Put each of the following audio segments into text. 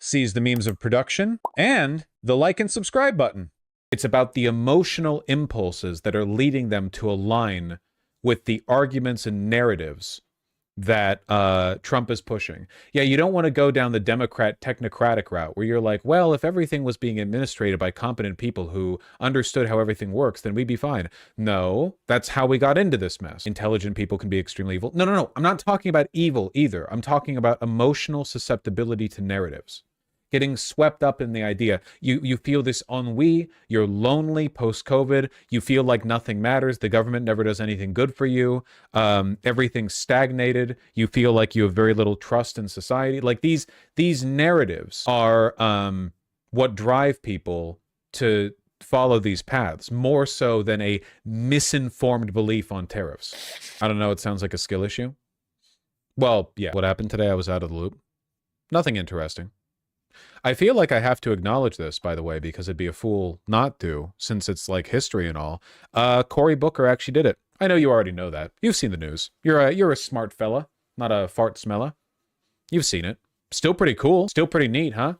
sees the means of production, and the like and subscribe button. It's about the emotional impulses that are leading them to align with the arguments and narratives that Trump is pushing. Yeah, you don't want to go down the Democrat technocratic route where you're like, well, if everything was being administrated by competent people who understood how everything works, then we'd be fine. No, that's how we got into this mess. Intelligent people can be extremely evil. No. I'm not talking about evil either. I'm talking about emotional susceptibility to narratives. Getting swept up in the idea. You feel this ennui, you're lonely post-COVID, you feel like nothing matters, the government never does anything good for you, everything's stagnated, you feel like you have very little trust in society. Like these narratives are what drive people to follow these paths, more so than a misinformed belief on tariffs. I don't know, it sounds like a skill issue. Well, yeah, what happened today, I was out of the loop. Nothing interesting. I feel like I have to acknowledge this, by the way, because it'd be a fool not to, since it's like history and all. Cory Booker actually did it. I know you already know that. You've seen the news. You're a smart fella, not a fart smeller. You've seen it. Still pretty cool. Still pretty neat, huh?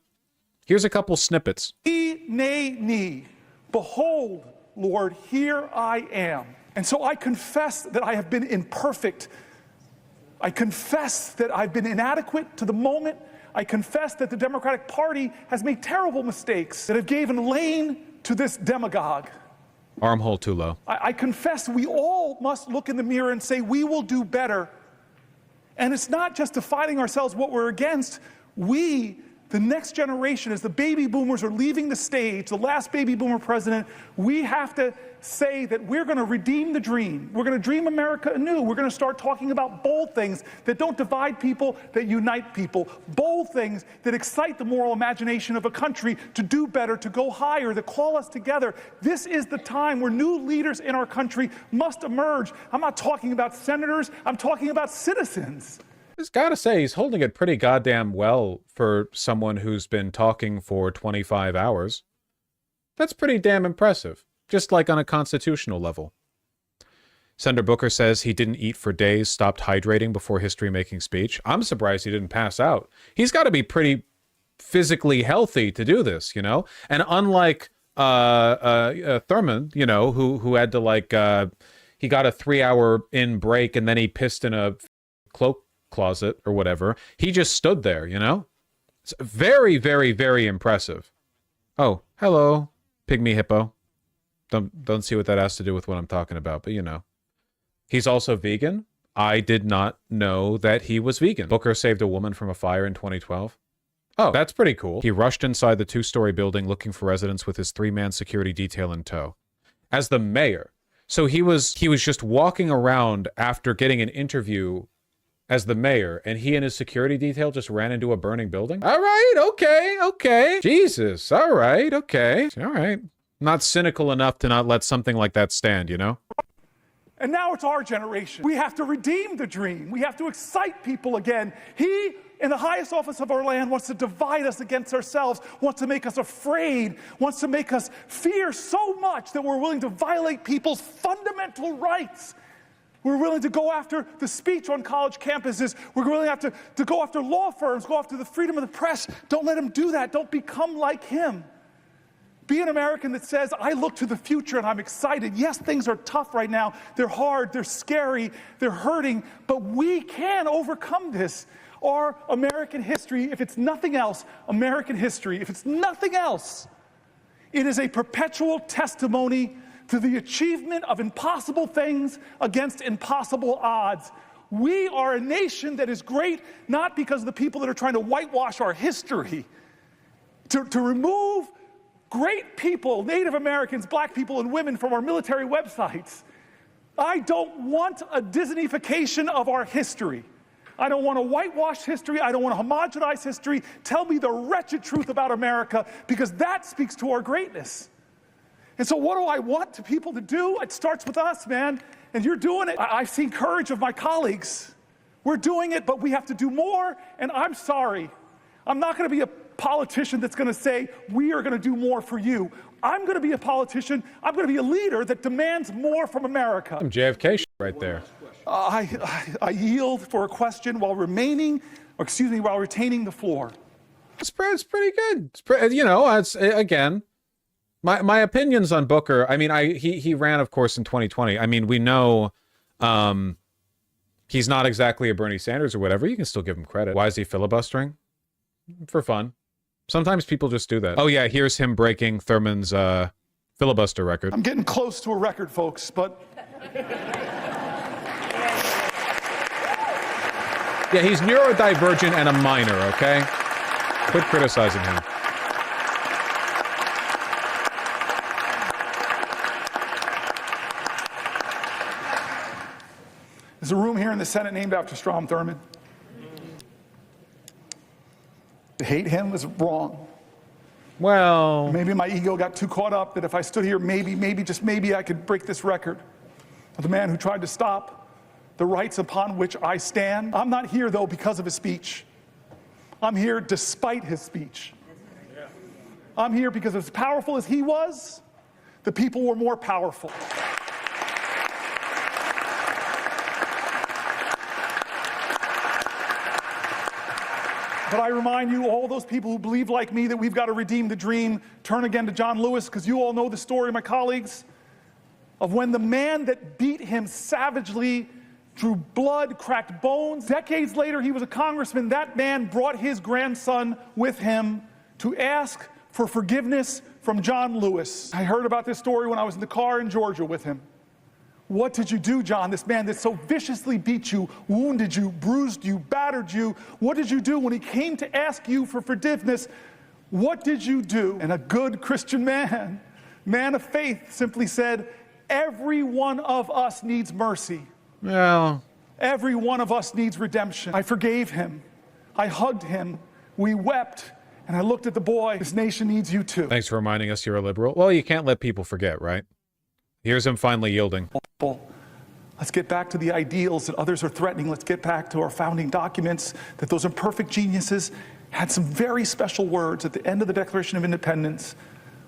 Here's a couple snippets. Nay. Behold, Lord, here I am. And so I confess that I have been imperfect. I confess that I've been inadequate to the moment. I confess that the Democratic Party has made terrible mistakes that have given lane to this demagogue. Armhole too low. I confess we all must look in the mirror and say we will do better. And it's not just defining ourselves what we're against. We, the next generation, as the baby boomers are leaving the stage, the last baby boomer president, we have to say that we're going to redeem the dream. We're going to dream America anew. We're going to start talking about bold things that don't divide people, that unite people. Bold things that excite the moral imagination of a country to do better, to go higher, that call us together. This is the time where new leaders in our country must emerge. I'm not talking about senators. I'm talking about citizens. Just gotta say, he's holding it pretty goddamn well for someone who's been talking for 25 hours. That's pretty damn impressive. Just like on a constitutional level. Senator Booker says he didn't eat for days, stopped hydrating before history-making speech. I'm surprised he didn't pass out. He's got to be pretty physically healthy to do this, you know? And unlike Thurman, you know, who had to, like, he got a 3-hour in break and then he pissed in a cloak closet or whatever. He just stood there, you know? It's very, very, very impressive. Oh, hello, pygmy hippo. Don't see what that has to do with what I'm talking about, but you know. He's also vegan. I did not know that he was vegan. Booker saved a woman from a fire in 2012. Oh, that's pretty cool. He rushed inside the 2-story building looking for residents with his 3-man security detail in tow. As the mayor. So he was just walking around after getting an interview as the mayor, and he and his security detail just ran into a burning building? All right, okay. Jesus, all right, okay. All right. Not cynical enough to not let something like that stand, you know? And now it's our generation. We have to redeem the dream. We have to excite people again. He, in the highest office of our land, wants to divide us against ourselves, wants to make us afraid, wants to make us fear so much that we're willing to violate people's fundamental rights. We're willing to go after the speech on college campuses. We're willing to go after law firms, go after the freedom of the press. Don't let him do that. Don't become like him. Be an American that says, I look to the future and I'm excited. Yes, things are tough right now. They're hard, they're scary, they're hurting, but we can overcome this. Our American history, if it's nothing else, American history, if it's nothing else, it is a perpetual testimony to the achievement of impossible things against impossible odds. We are a nation that is great, not because of the people that are trying to whitewash our history, to remove great people, Native Americans, black people, and women from our military websites. I don't want a Disneyfication of our history. I don't want to whitewash history. I don't want to homogenize history. Tell me the wretched truth about America, because that speaks to our greatness. And so what do I want to people to do? It starts with us, man, and you're doing it. I've seen courage of my colleagues. We're doing it, but we have to do more, and I'm sorry. I'm not going to be a politician that's going to say, we are going to do more for you. I'm going to be a politician. I'm going to be a leader that demands more from America. Some JFK shit right there. I yield for a question while retaining the floor. It's pretty good. You know, it's again, my opinions on Booker. I mean, he ran, of course, in 2020. I mean, we know, he's not exactly a Bernie Sanders or whatever. You can still give him credit. Why is he filibustering? For fun. Sometimes people just do that. Oh yeah, here's him breaking Thurman's filibuster record. I'm getting close to a record, folks, but yeah, he's neurodivergent and a minor. Okay. Quit criticizing him. there's a room here in the Senate named after Strom Thurmond. To hate him is wrong. Well, Maybe my ego got too caught up that if I stood here, maybe, just maybe I could break this record of the man who tried to stop the rights upon which I stand. I'm not here, though, because of his speech. I'm here despite his speech. I'm here because as powerful as he was, the people were more powerful. But I remind you, all those people who believe like me that we've got to redeem the dream, turn again to John Lewis, because you all know the story, my colleagues, of when the man that beat him savagely drew blood, cracked bones. Decades later, he was a congressman. That man brought his grandson with him to ask for forgiveness from John Lewis. I heard about this story when I was in the car in Georgia with him. What did you do, John? This man that so viciously beat you, wounded you, bruised you, battered you. What did you do when he came to ask you for forgiveness? What did you do? And a good Christian man of faith, simply said, every one of us needs mercy. well, Every one of us needs redemption. I forgave him. I hugged him. We wept. And I looked at the boy. This nation needs you too. thanks for reminding us you're a liberal. Well, you can't let people forget, right? Here's him finally yielding. Let's get back to the ideals that others are threatening. Let's get back to our founding documents, that those imperfect geniuses had some very special words at the end of the Declaration of Independence.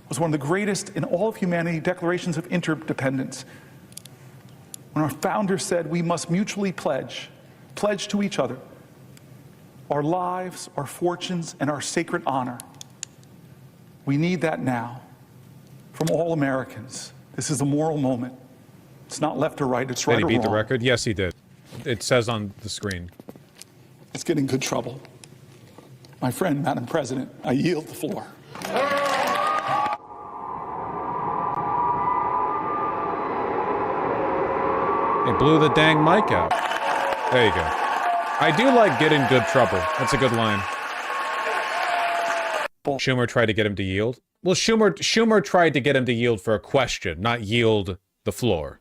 It was one of the greatest in all of humanity declarations of interdependence. When our founders said we must mutually pledge to each other our lives, our fortunes, and our sacred honor. We need that now from all Americans. This is a moral moment. It's not left or right, it's right or Did wrong. he beat the record? Yes, he did. It says on the screen. Let's get in good trouble. My friend, Madam President, I yield the floor. He blew the dang mic out. There you go. I do like get in good trouble. That's a good line. Schumer tried to get him to yield. Well, Schumer tried to get him to yield for a question, not yield the floor.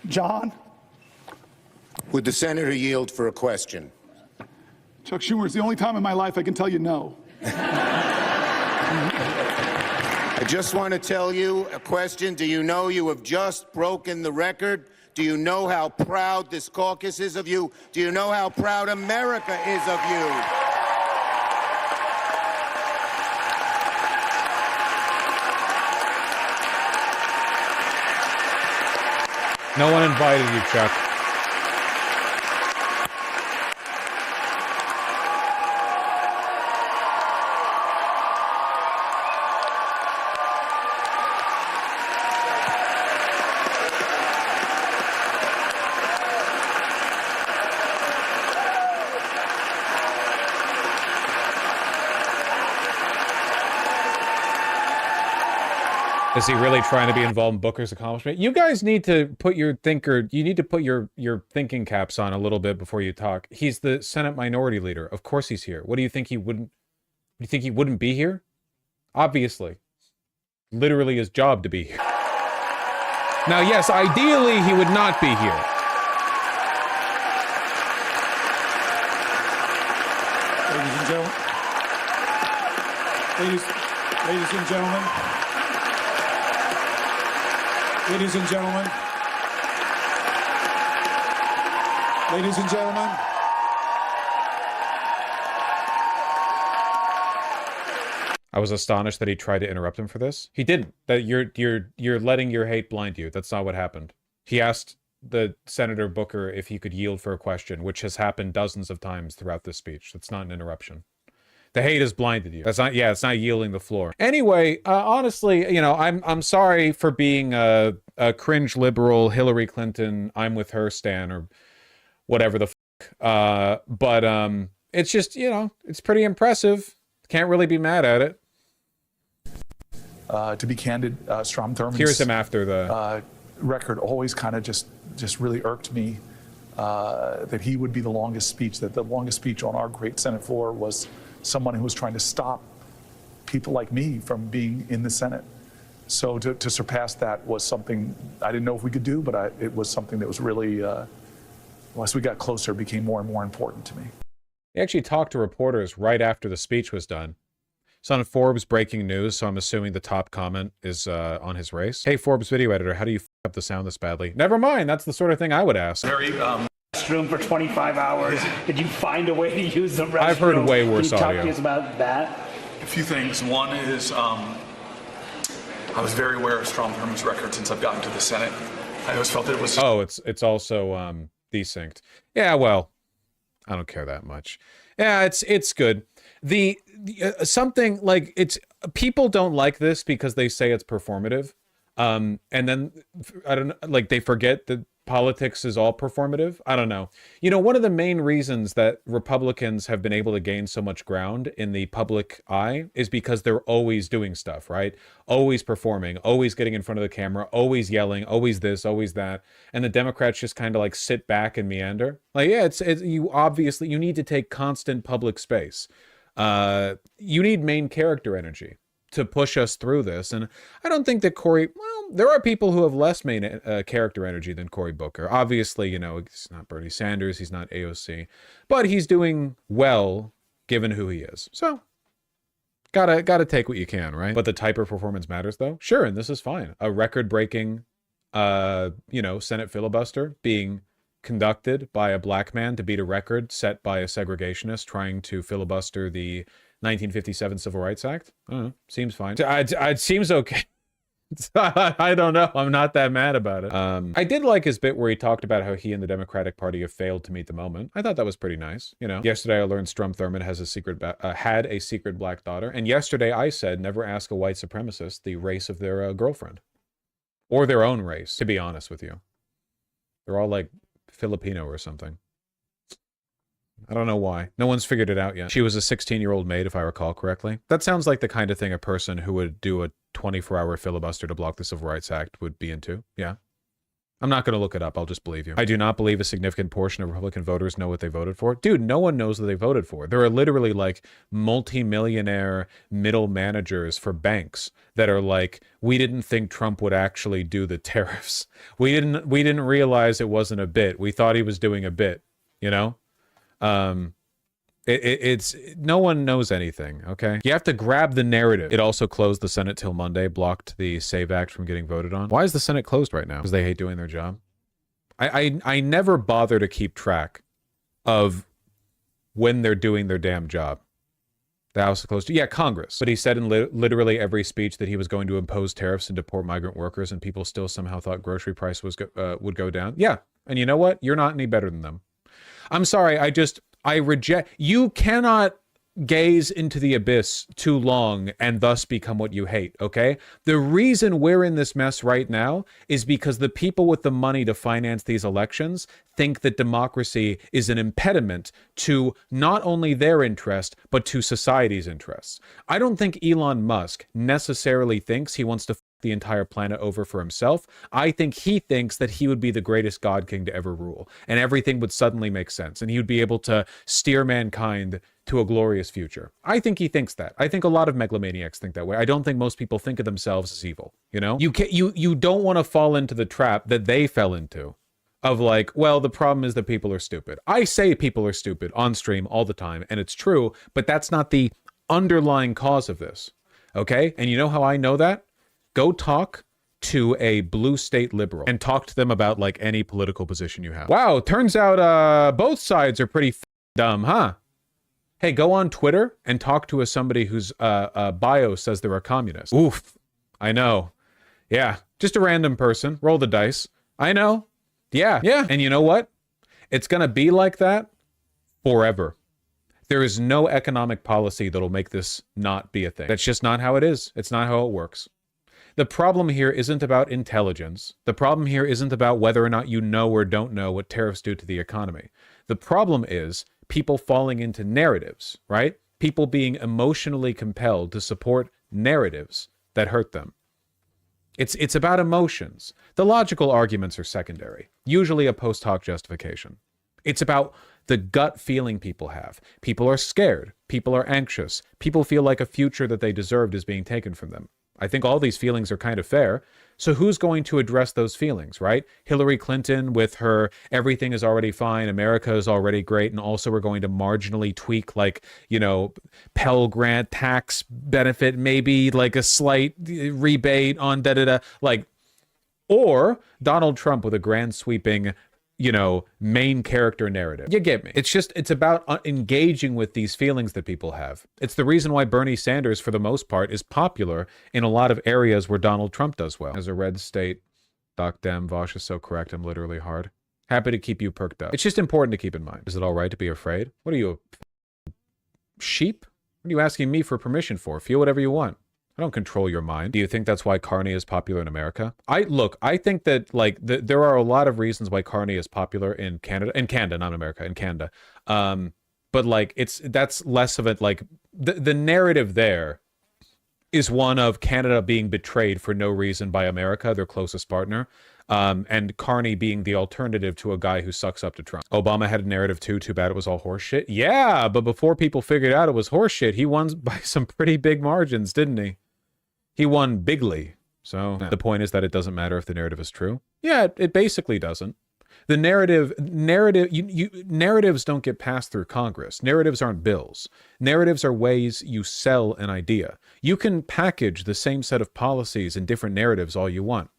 John? Would the senator yield for a question? Chuck Schumer, it's the only time in my life I can tell you no. I just want to tell you a question. Do you know you have just broken the record? Do you know how proud this caucus is of you? Do you know how proud America is of you? No one invited you, Chuck. Is he really trying to be involved in Booker's accomplishment? You guys need to put your thinking caps on a little bit before you talk. He's the Senate Minority Leader. Of course he's here. What do you think he wouldn't? Do you think he wouldn't be here? Obviously. Literally his job to be here. Now, yes, ideally he would not be here. Ladies and gentlemen. Ladies and gentlemen. Ladies and gentlemen. Ladies and gentlemen. I was astonished that he tried to interrupt him for this. He didn't. That you're letting your hate blind you. That's not what happened. He asked the Senator Booker if he could yield for a question, which has happened dozens of times throughout this speech. That's not an interruption. The hate has blinded you. That's not, yeah, it's not yielding the floor. Anyway, honestly, you know, I'm sorry for being a cringe liberal Hillary Clinton, I'm with her stan or whatever the but it's just, you know, it's pretty impressive. Can't really be mad at it. To be candid, Strom Thurmond's Here's him after the record always kind of just really irked me. That he would be the longest speech, that the longest speech on our great Senate floor was someone who was trying to stop people like me from being in the Senate. So to surpass that was something I didn't know if we could do, but it was something that was really, as we got closer, became more and more important to me. He actually talked to reporters right after the speech was done. It's on Forbes breaking news, so I'm assuming the top comment is on his race. Hey, Forbes video editor, how do you f up the sound this badly? Never mind, that's the sort of thing I would ask. Very, restroom for 25 hours. Did you find a way to use the restroom? I've heard way worse Can you audio. talk to us about that? A few things. One is I was very aware of Strom Thurmond's record since I've gotten to the Senate. I always felt that it was... Oh, it's also desynced. Yeah, well, I don't care that much. Yeah, it's good. The something like it's people don't like this because they say it's performative. And then I don't know, like they forget that politics is all performative. I don't know. You know, one of the main reasons that Republicans have been able to gain so much ground in the public eye is because they're always doing stuff, right? Always performing, always getting in front of the camera, always yelling, always this, always that. And the Democrats just kind of like sit back and meander. Like, yeah, it's you obviously, you need to take constant public space. You need main character energy to push us through this. And I don't think that Cory, well, there are people who have less main character energy than Cory Booker. Obviously, you know, he's not Bernie Sanders, he's not AOC, but he's doing well given who he is. So gotta take what you can, right? But the type of performance matters though. Sure, and this is fine. A record-breaking, you know, Senate filibuster being conducted by a black man to beat a record set by a segregationist trying to filibuster the 1957 Civil Rights Act. I don't know. Seems fine. It seems okay. I don't know. I'm not that mad about it. I did like his bit where he talked about how he and the Democratic Party have failed to meet the moment. I thought that was pretty nice. You know, yesterday I learned Strom Thurmond has a had a secret black daughter, and yesterday I said never ask a white supremacist the race of their girlfriend or their own race. To be honest with you, they're all like Filipino or something. I don't know why. No one's figured it out yet. She was a 16-year-old maid, if I recall correctly. That sounds like the kind of thing a person who would do a 24-hour filibuster to block the Civil Rights Act would be into. Yeah. I'm not going to look it up. I'll just believe you. I do not believe a significant portion of Republican voters know what they voted for. Dude, no one knows what they voted for. There are literally like multi-millionaire middle managers for banks that are like, we didn't think Trump would actually do the tariffs. We didn't realize it wasn't a bit. We thought he was doing a bit, you know? It's no one knows anything. Okay, you have to grab the narrative. It also closed the Senate till Monday, blocked the SAVE Act from getting voted on. Why is the Senate closed right now? Because they hate doing their job. I never bother to keep track of when they're doing their damn job. The House is closed. Yeah, Congress. But he said in literally every speech that he was going to impose tariffs and deport migrant workers, and people still somehow thought grocery price was would go down. Yeah, and you know what? You're not any better than them. I'm sorry, I reject, you cannot gaze into the abyss too long and thus become what you hate, okay? The reason we're in this mess right now is because the people with the money to finance these elections think that democracy is an impediment to not only their interest, but to society's interests. I don't think Elon Musk necessarily thinks he wants to the entire planet over for himself. I think he thinks that he would be the greatest God King to ever rule, and everything would suddenly make sense, and he would be able to steer mankind to a glorious future. I think he thinks that. I think a lot of megalomaniacs think that way. I don't think most people think of themselves as evil, you know? You don't want to fall into the trap that they fell into of like, well, the problem is that people are stupid. I say people are stupid on stream all the time, and it's true, but that's not the underlying cause of this, okay? And you know how I know that? Go talk to a blue state liberal and talk to them about like any political position you have. Wow, turns out both sides are pretty dumb, huh? Hey, go on Twitter and talk to somebody whose bio says they're a communist. Oof, I know. Yeah, just a random person. Roll the dice. I know. Yeah. And you know what? It's gonna be like that forever. There is no economic policy that'll make this not be a thing. That's just not how it is. It's not how it works. The problem here isn't about intelligence. The problem here isn't about whether or not you know or don't know what tariffs do to the economy. The problem is people falling into narratives, right? People being emotionally compelled to support narratives that hurt them. It's about emotions. The logical arguments are secondary, usually a post hoc justification. It's about the gut feeling people have. People are scared. People are anxious. People feel like a future that they deserved is being taken from them. I think all these feelings are kind of fair. So who's going to address those feelings, right? Hillary Clinton with her everything is already fine, America is already great, and also we're going to marginally tweak, like, you know, Pell Grant tax benefit, maybe like a slight rebate on da-da-da, like, or Donald Trump with a grand sweeping, you know, main character narrative. You get me? It's about engaging with these feelings that people have. It's the reason why Bernie Sanders, for the most part, is popular in a lot of areas where Donald Trump does well. As a red state, Doc Dem, Vaush is so correct, I'm literally hard. Happy to keep you perked up. It's just important to keep in mind. Is it all right to be afraid? What are you, a sheep? What are you asking me for permission for? Feel whatever you want. I don't control your mind. Do you think that's why Carney is popular in America? I think that, like, there are a lot of reasons why Carney is popular in Canada, not America, in Canada. But like, that's less of it. Like the narrative there is one of Canada being betrayed for no reason by America, their closest partner. And Carney being the alternative to a guy who sucks up to Trump. Obama had a narrative too bad it was all horseshit. Yeah, but before people figured out it was horseshit, he won by some pretty big margins, didn't he? He won bigly. So the point is that it doesn't matter if the narrative is true. Yeah, it basically doesn't. The narratives don't get passed through Congress. Narratives aren't bills. Narratives are ways you sell an idea. You can package the same set of policies in different narratives all you want.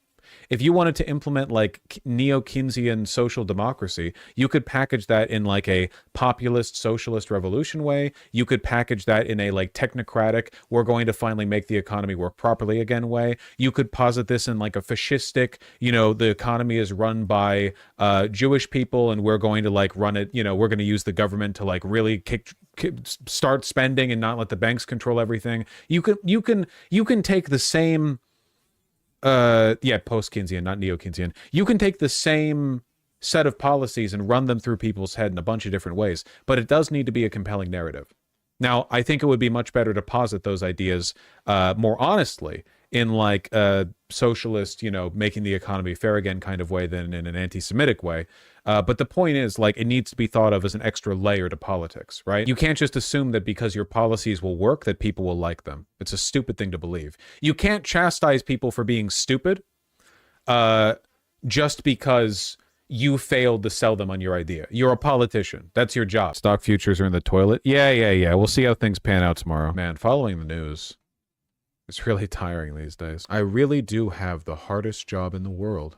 If you wanted to implement like neo-Keynesian social democracy, you could package that in like a populist socialist revolution way. You could package that in a like technocratic, we're going to finally make the economy work properly again way. You could posit this in like a fascistic, you know, the economy is run by Jewish people and we're going to like run it, you know, we're going to use the government to like really start spending and not let the banks control everything. You can take the same post-Keynesian, not neo-Keynesian. You can take the same set of policies and run them through people's head in a bunch of different ways, but it does need to be a compelling narrative. Now, I think it would be much better to posit those ideas more honestly in like a socialist, you know, making the economy fair again kind of way than in an anti-Semitic way. But the point is, like, it needs to be thought of as an extra layer to politics, right? You can't just assume that because your policies will work that people will like them. It's a stupid thing to believe. You can't chastise people for being stupid just because you failed to sell them on your idea. You're a politician. That's your job. Stock futures are in the toilet. Yeah. We'll see how things pan out tomorrow. Man, following the news, it's really tiring these days. I really do have the hardest job in the world.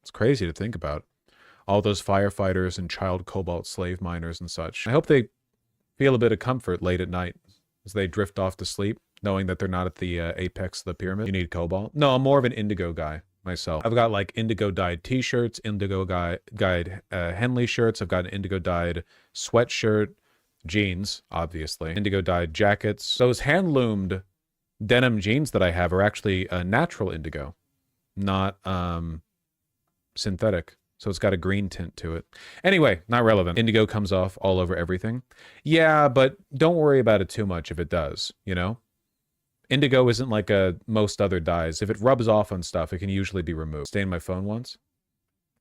It's crazy to think about. All those firefighters and child cobalt slave miners and such. I hope they feel a bit of comfort late at night as they drift off to sleep, knowing that they're not at the apex of the pyramid. You need cobalt? No, I'm more of an indigo guy myself. I've got like indigo dyed t-shirts, indigo dyed Henley shirts. I've got an indigo dyed sweatshirt, jeans, obviously, indigo dyed jackets. Those hand-loomed denim jeans that I have are actually natural indigo, not synthetic. So it's got a green tint to it. Anyway, not relevant. Indigo comes off all over everything. Yeah, but don't worry about it too much if it does, you know? Indigo isn't like most other dyes. If it rubs off on stuff, it can usually be removed. Stained my phone once.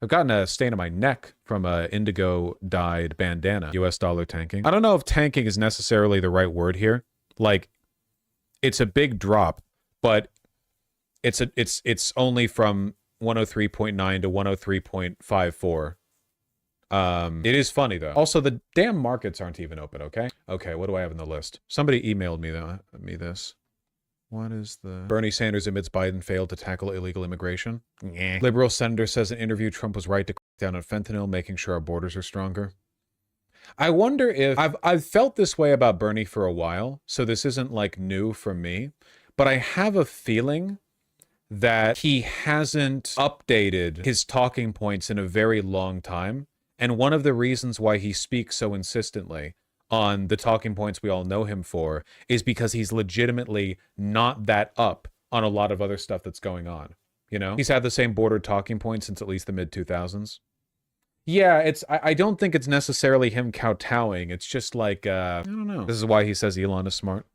I've gotten a stain on my neck from a indigo dyed bandana. US dollar tanking. I don't know if tanking is necessarily the right word here. Like, it's a big drop, but it's only from 103.9 to 103.54. It is funny though. Also, the damn markets aren't even open, okay? Okay, what do I have on the list? Somebody emailed me this. What is the... Bernie Sanders admits Biden failed to tackle illegal immigration. Nyeh. Liberal senator says in interview Trump was right to crack down on fentanyl, making sure our borders are stronger. I wonder if... I've felt this way about Bernie for a while, so this isn't like new for me, but I have a feeling that he hasn't updated his talking points in a very long time. And one of the reasons why he speaks so insistently on the talking points we all know him for is because he's legitimately not that up on a lot of other stuff that's going on. You know, he's had the same border talking point since at least the mid 2000s. Yeah, I don't think it's necessarily him kowtowing. It's just like, I don't know. This is why he says Elon is smart.